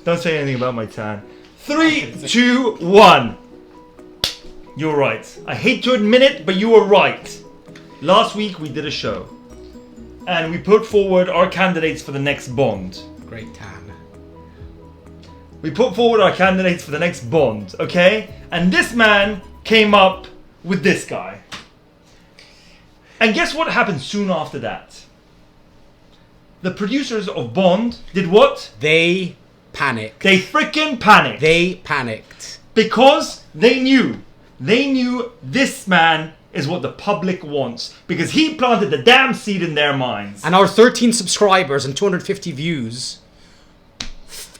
Don't say anything about my tan. 3, 2, 1. You're right. I hate to admit it, but you were right. Last week we did a show. And we put forward our candidates for the next Bond. Great tan. We put forward our candidates for the next Bond, okay? And this man came up with this guy. And guess what happened soon after that? The producers of Bond did what? They panicked. They freaking panicked. They panicked. Because they knew this man is what the public wants. Because he planted the damn seed in their minds. And our 13 subscribers and 250 views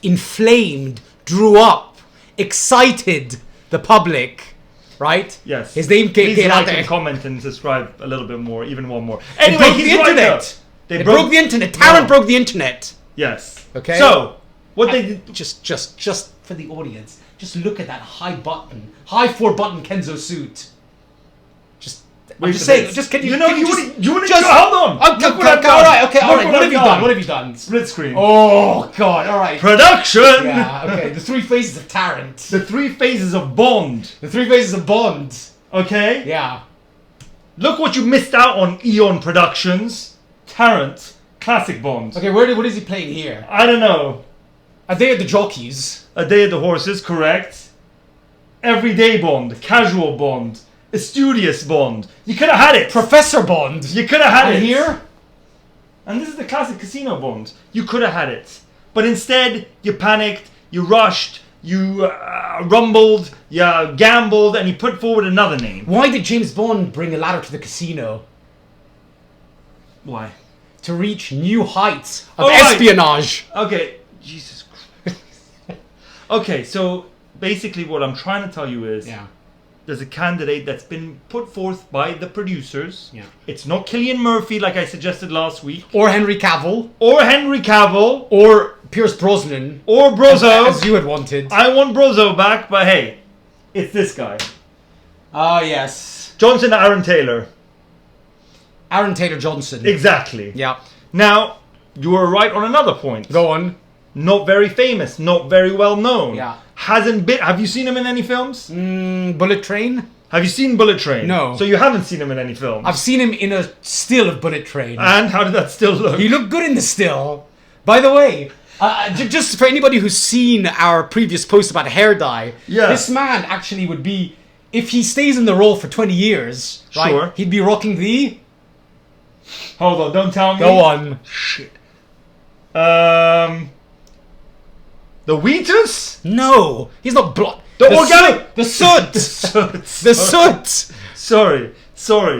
inflamed, drew up, excited the public, right? Yes. His name Please came out like there. and comment and subscribe a little bit more, even one more. They Anyway, broke he's the right internet. there. They broke the internet. Tarrant broke the internet. Yes. Okay. So, what they did... Just for the audience, just look at that high 4-button Kenzo suit. I'm just saying. Just can you? You know, can you just want to hold on. Look what I've done. All right. Okay. All Look right. What have you I've done? What have you done? Split screen. Oh God. All right. Production. Yeah. Okay. The 3 phases of Tarrant. The 3 phases of Bond. The 3 phases of Bond. Okay. Yeah. Look what you missed out on, Eon Productions. Tarrant. Classic Bond. Okay. What is he playing here? I don't know. Are they at the jockeys? A Day of the Horses, correct. Everyday Bond. Casual Bond. A studious Bond. You could have had it. Professor Bond. You could have had it. Here? And this is the classic casino Bond. You could have had it. But instead, you panicked, you rushed, you rumbled, you gambled, and you put forward another name. Why did James Bond bring a ladder to the casino? Why? To reach new heights of Oh, right. espionage. Okay. Jesus Christ. Okay, so basically what I'm trying to tell you is... Yeah. There's a candidate that's been put forth by the producers. Yeah. It's not Cillian Murphy like I suggested last week. Or Henry Cavill. Or Henry Cavill. Or Pierce Brosnan. Or Brozo. As you had wanted. I want Brozo back, but hey, it's this guy. Ah, yes. Johnson Aaron Taylor. Aaron Taylor Johnson. Exactly. Yeah. Now, you were right on another point. Go on. Not very famous, not very well known. Yeah. Hasn't been... Have you seen him in any films? Bullet Train? Have you seen Bullet Train? No. So you haven't seen him in any films? I've seen him in a still of Bullet Train. And how did that still look? He looked good in the still. By the way, just for anybody who's seen our previous post about hair dye, Yeah. this man actually would be, if he stays in the role for 20 years, right, Sure. he'd be rocking the... Hold on, don't tell me. Go on. Shit. The Wheatus? No, he's not blood. The organic... The soot. The soot. The soot. Sorry.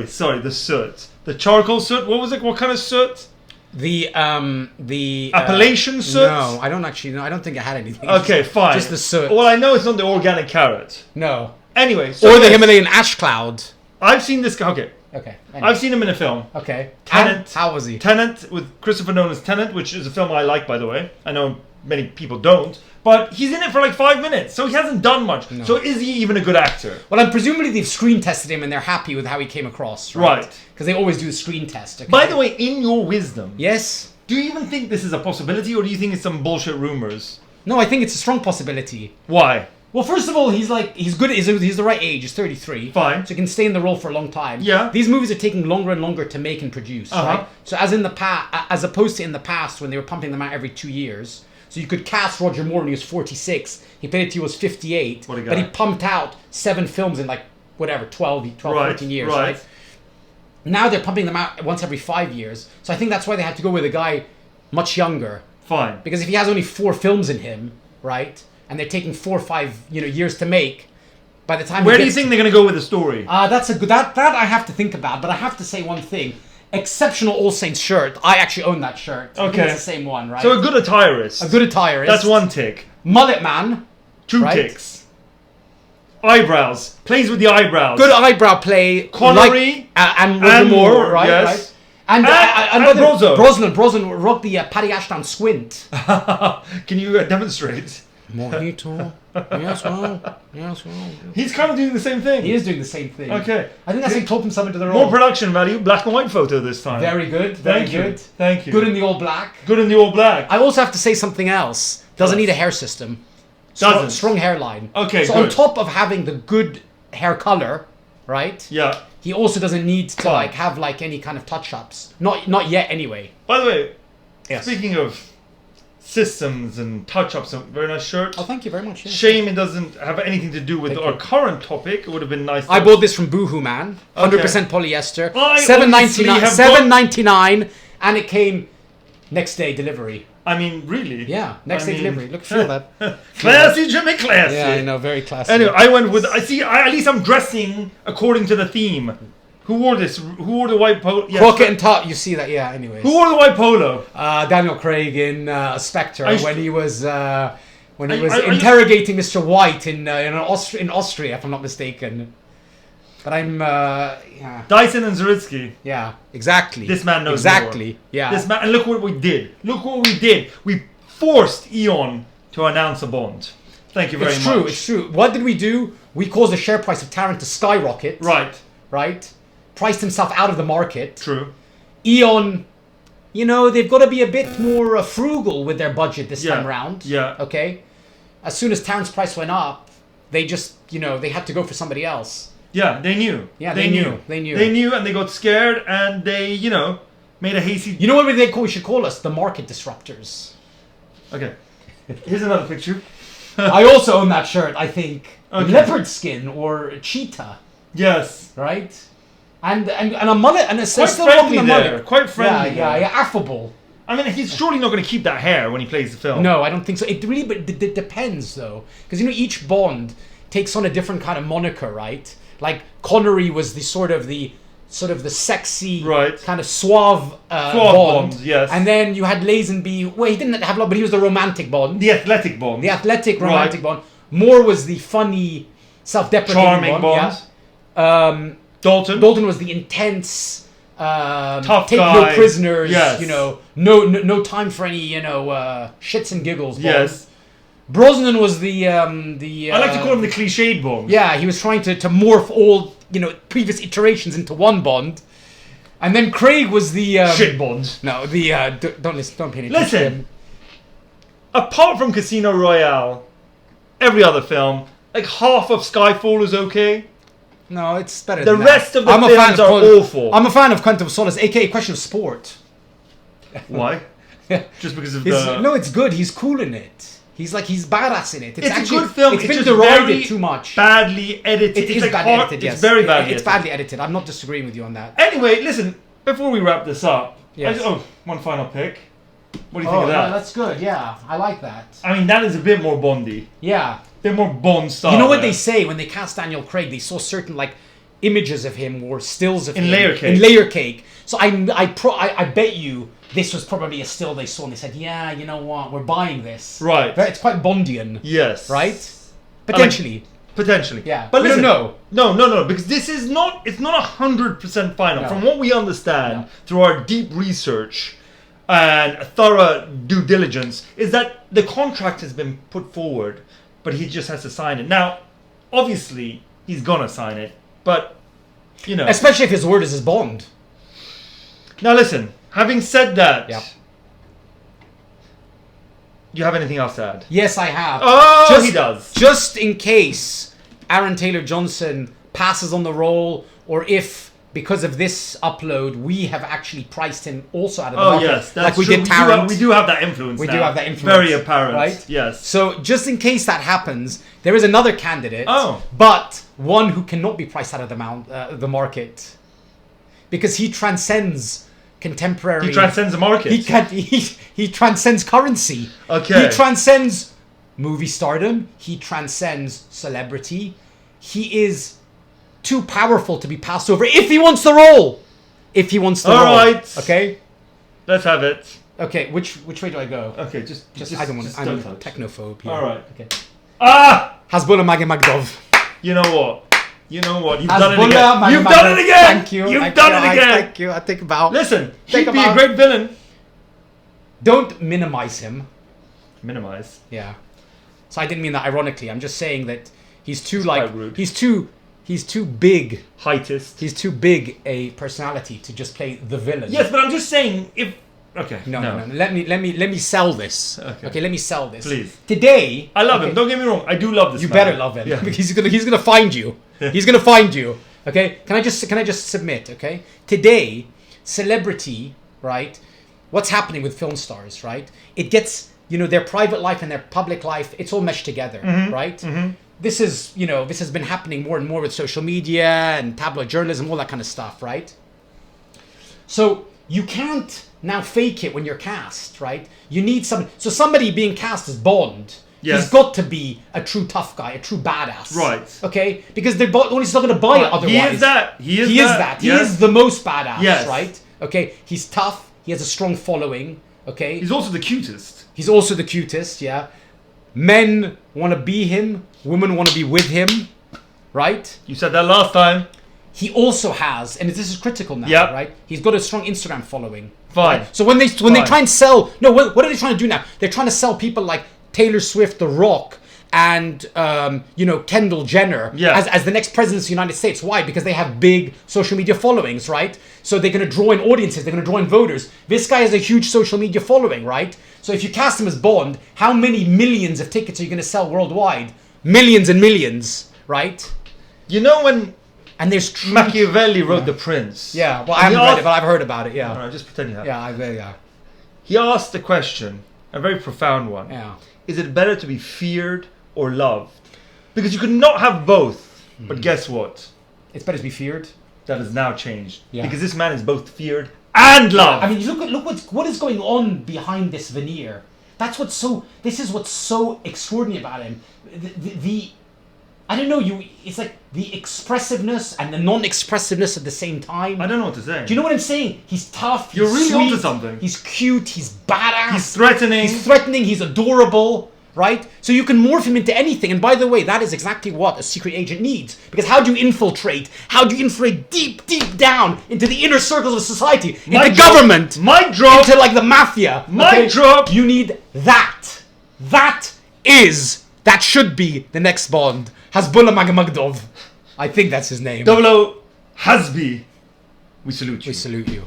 The soot. The charcoal soot? What was it? What kind of soot? The Appalachian soot? No, I don't actually know. I don't think it had anything. Okay, fine. Just the soot. Well, I know it's not the organic carrot. No. Anyway, so Or the yes, Himalayan ash cloud. I've seen this guy. Okay. Okay. I've seen him in a film. Okay. Tenet. How was he? Tenet with Christopher Nolan's Tenet, which is a film I like, by the way. I know many people don't. But he's in it for like 5 minutes, so he hasn't done much. No. So is he even a good actor? Well, and presumably they've screen tested him and they're happy with how he came across, right? Right. Because they always do the screen test. Okay? By the way, in your wisdom, Yes? do you even think this is a possibility, or do you think it's some bullshit rumors? No, I think it's a strong possibility. Why? Well, first of all, he's good. He's the right age. He's 33. Fine. So he can stay in the role for a long time. Yeah. These movies are taking longer and longer to make and produce, right? So as opposed to in the past when they were pumping them out every 2 years. So you could cast Roger Moore when he was 46. He played it to you was 58. What a guy. But he pumped out 7 films in 12, 14 years, right? Now they're pumping them out once every 5 years. So I think that's why they had to go with a guy much younger. Fine. Because if he has only 4 films in him, right? And they're taking 4 or 5, years to make, by the time Where do you think they're going to go with the story? that's a good that I have to think about, but I have to say one thing. Exceptional All Saints shirt. I actually own that shirt. I think Okay. it's the same one, right? So a good attirist. A good attirist. That's 1 tick. Mullet man. 2 Right. ticks. Eyebrows. Plays with the eyebrows. Good eyebrow play. Connery. And Roger Moore, right? Yes. Right? And Brozo. Brosnan rocked the Paddy Ashdown squint. Can you demonstrate? Mojito. Yes, well. Yes, well. He's kind of doing the same thing. He is doing the same thing. Okay. I think that's how he talked himself into the role. More production value, black and white photo this time. Very good. Very Thank you. good. Thank you. Good in the all black. Good in the all black. I also have to say something else. Doesn't need a hair system. Doesn't. Strong hairline. Okay, So good. on top of having the good hair color, right? Yeah. He also doesn't need to Fine. like have like any kind of touch-ups. Not yet anyway. By the way, Yes. speaking of systems and touch-ups, a very nice shirt. Oh, thank you very much. Yeah. Shame it doesn't have anything to do with Thank our you. current topic. It would have been nice. I bought this from Boohoo Man, 100% polyester, I $7.99, obviously have $7.99, and it came next day delivery. I mean, really? Yeah, next I day mean- delivery. Look, feel that. Classy, Jimmy, classy. Yeah, I know, very classy. Anyway, I went with. I see. At least I'm dressing according to the theme. Who wore this? Who wore the white polo? Yes, Crockett and Top, you see that? Yeah. Anyways, Who wore the white polo? Daniel Craig in Spectre I when he was I- interrogating Mr. White in Austria, if I'm not mistaken. But I'm yeah. Dyson and Zaritsky. Yeah, exactly. This man knows exactly. more. Yeah. This man, and look what we did. Look what we did. We forced Eon to announce a bond. Thank you very It's much. true. It's true. What did we do? We caused the share price of Tarrant to skyrocket. Right. Right. Priced himself out of the market. True. Eon, you know, they've got to be a bit more frugal with their budget this time round. Yeah. Okay. As soon as Tarrant's price went up, they just, you know, they had to go for somebody else. Yeah, they knew. Yeah, they knew. They knew. They knew, and they got scared, and they, you know, made a hasty. You know what we should call us? The market disruptors. Okay. Here's another picture. I also own that shirt, I think. Okay. Leopard skin or cheetah, Yes. right? And a mullet, and it's Quite still rocking friendly the there. mullet. Quite friendly. Yeah, affable. I mean, he's surely not going to keep that hair when he plays the film. No, I don't think so. It really, but it depends though, because you know each Bond takes on a different kind of moniker, right? Like Connery was the sort of the sexy, Right. kind of suave, Bond, yes. And then you had Lazenby. Well, he didn't have a lot, but he was the romantic Bond, The athletic Bond. the athletic Right. romantic Bond. Moore was the funny, self-deprecating Charming Bond. Bond. Yeah. Dalton. Dalton was the intense, Tough take guy. no prisoners. Yes. You know, no time for any shits and giggles. Bond. Yes. Brosnan was the I like to call him the cliched Bond. yeah, he was trying to morph all, you know, previous iterations into one Bond. And then Craig was the Shit Bond. No, the don't listen, don't pay any attention to Listen. him. Apart from Casino Royale, every other film, like half of Skyfall is okay. No, it's better The than that. rest of the films are awful. I'm a fan of Quantum of Solace, aka Question of Sport. Why? Just because of His- the... no, it's good. He's cool in it. He's badass in it. It's actually, a good film. It's It's been just derided very too much. badly edited. It It's is like badly hard- edited, yes. It's very badly It's edited. badly edited. I'm not disagreeing with you on that. Anyway, listen, before we wrap this up, Yes. one final pick. What do you think of that? that's good. Yeah, I like that. I mean, that is a bit more Bondy. Yeah. A bit more Bond style. You know what there. they say when they cast Daniel Craig? They saw certain like images of him or stills of In him layer cake. In layer cake. So I bet you this was probably a still they saw and they said, yeah, you know what, we're buying this. Right. It's quite Bondian, Yes. right? Potentially. Potentially. Yeah. But We listen, don't know. No, because this is not, it's not 100% final. No. From what we understand No. through our deep research and thorough due diligence, is that the contract has been put forward, but he just has to sign it. Now, obviously, he's gonna sign it, but, you know. Especially if his word is his bond. Now listen, having said that, Yeah. do you have anything else to add? Yes, I have. Oh, he does. Just in case Aaron Taylor Johnson passes on the role, or if because of this upload we have actually priced him also out of the Oh market, yes, that's like we true. did Tarrant. We do have that influence. We now. do have that influence, Very apparent. right? Yes. So just in case that happens, there is another candidate, Oh. but one who cannot be priced out of the market because he transcends contemporary. He transcends the market. He transcends currency. Okay. He transcends movie stardom. He transcends celebrity. He is too powerful to be passed over if he wants the role. If he wants the All role. right. Okay. Let's have it. Okay. Which way do I go? Okay, just I don't want. just I'm don't a touch. technophobe. Here. All right. Okay. Ah! Hasbullah Maggie Magdov. You know what? You've done it Hasbullah again. Maggie You've Magdov. done it again. Thank you. You've Thank done you. it again. Thank you. I think about. Listen, Think he'd be a about- great villain. Don't minimize him. Minimize. Yeah. So I didn't mean that ironically. I'm just saying that he's too quite rude. he's too big. Heightist. He's too big a personality to just play the villain. Yes, but I'm just saying if. Okay. No. Let me sell this. Okay, let me sell this. Please. Today, I love him. Don't get me wrong. I do love this. you man. better love him. Yeah. He's gonna find you. He's gonna find you. Okay. Can I just submit? Okay. Today, celebrity, right? What's happening with film stars, right? It gets, their private life and their public life. It's all meshed together, right? Mm-hmm. This has been happening more and more with social media and tabloid journalism, all that kind of stuff, right? So you can't now fake it when you're cast, right? You need somebody being cast as Bond. Yes. He's got to be a true tough guy, a true badass. Right. Okay? Because they're not going to buy it otherwise. He is that. He is the most badass, Yes. right? Okay? He's tough. He has a strong following. Okay? He's also the cutest. He's also the cutest, yeah. Men want to be him. Women want to be with him. Right? You said that last time. He also has, and this is critical now, Yep. right? He's got a strong Instagram following. Fine. Right? So when they try and sell, what are they trying to do now? They're trying to sell people like Taylor Swift, The Rock, and Kendall Jenner as the next president of the United States. Why? Because they have big social media followings, right? So they're going to draw in audiences. They're going to draw in voters. This guy has a huge social media following, right? So if you cast him as Bond, how many millions of tickets are you going to sell worldwide? Millions and millions, right? When And there's Machiavelli wrote The Prince. Yeah, well, I haven't read it, but I've heard about it. Yeah, Alright, just pretend you have. yeah. He asked a question, a very profound one. Yeah. Is it better to be feared or loved? Because you could not have both. But guess what? It's better to be feared. That has now changed. Yeah. Because this man is both feared and loved. I mean, look what is going on behind this veneer. This is what's so extraordinary about him. The I don't know, it's like the expressiveness and the non-expressiveness at the same time. I don't know what to say. Do you know what I'm saying? He's tough, he's You're really sweet, onto something. He's cute, he's badass. He's threatening. He's adorable, right? So you can morph him into anything. And by the way, that is exactly what a secret agent needs. Because how do you infiltrate? How do you infiltrate deep, deep down into the inner circles of society? Into government. Mic drop. Into like the mafia. Mic drop. You need that. That should be the next Bond. Hasbullah Magomedov. I think that's his name. 00 Hasbi. We salute you. We salute you.